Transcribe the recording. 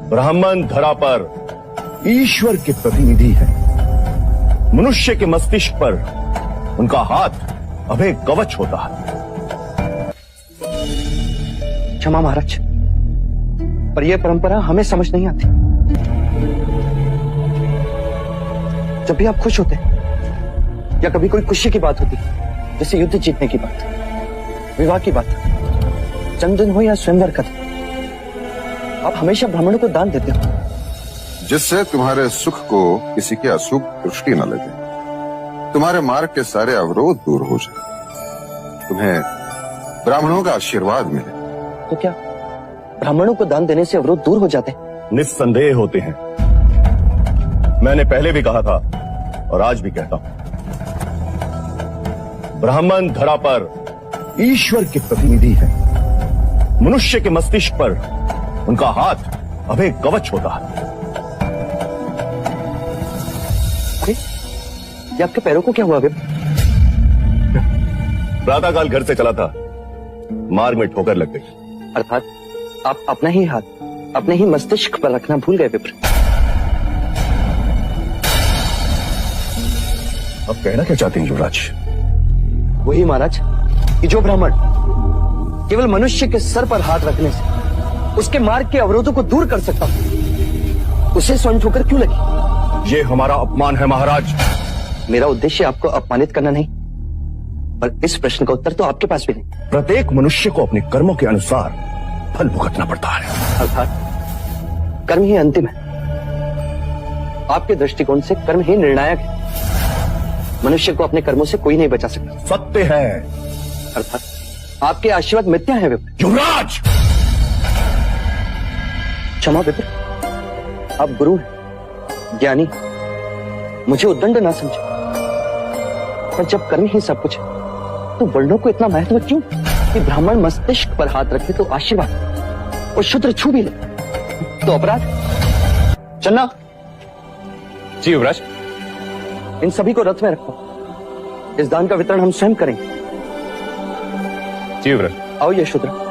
ब्राह्मण धरा पर ईश्वर के प्रतिनिधि है। मनुष्य के मस्तिष्क पर उनका हाथ अभय कवच होता है। क्षमा महाराज, पर यह परंपरा हमें समझ नहीं आती। जब भी आप खुश होते या कभी कोई खुशी की बात होती, जैसे युद्ध जीतने की बात, विवाह की बात, जन्मदिन हो या स्वयंवर का, आप हमेशा ब्राह्मणों को दान देते हो, जिससे तुम्हारे सुख को किसी की अशुभ दृष्टि न लगे, तुम्हारे मार्ग के सारे अवरोध दूर हो जाए, तुम्हें ब्राह्मणों का आशीर्वाद मिले। तो क्या ब्राह्मणों को दान देने से अवरोध दूर हो जाते? निस्संदेह होते हैं। मैंने पहले भी कहा था और आज भी कहता हूं, ब्राह्मण धरा पर ईश्वर के प्रतिनिधि है। मनुष्य के मस्तिष्क पर उनका हाथ अभय कवच होता है। अरे, ये आपके पैरों को क्या हुआ? प्रातःकाल घर से चला था, मार्ग में ठोकर लग गई। अर्थात आप अपना ही हाथ अपने ही मस्तिष्क पर रखना भूल गए विप्र। अब कहना क्या चाहते हैं युवराज? वही महाराज कि जो ब्राह्मण केवल मनुष्य के सर पर हाथ रखने से उसके मार्ग के अवरोधों को दूर कर सकता, उसे स्वयं ठोकर क्यों लगी? ये हमारा अपमान है महाराज। मेरा उद्देश्य आपको अपमानित करना नहीं, पर इस प्रश्न का उत्तर तो आपके पास भी नहीं। प्रत्येक मनुष्य को अपने कर्मों के अनुसार फल भुगतना पड़ता है। अर्थात कर्म ही अंतिम है। आपके दृष्टिकोण से कर्म ही निर्णायक है। मनुष्य को अपने कर्मों से कोई नहीं बचा सकता। सत्य है। अर्थात आपके आशीर्वाद मिथ्या है विप्र। युवराज! क्षमा विप्र, आप गुरु हैं, ज्ञानी, मुझे उद्दंड ना समझो। पर जब कर्म ही सब कुछ है, तो वर्णों को इतना महत्व क्यों कि ब्राह्मण मस्तिष्क पर हाथ रखे तो आशीर्वाद और शूद्र छू भी ले तो अपराध? चन्ना! जी युवराज। इन सभी को रथ में रखो। इस दान का वितरण हम स्वयं करेंगे। जी युवराज। आओ यशोधरा।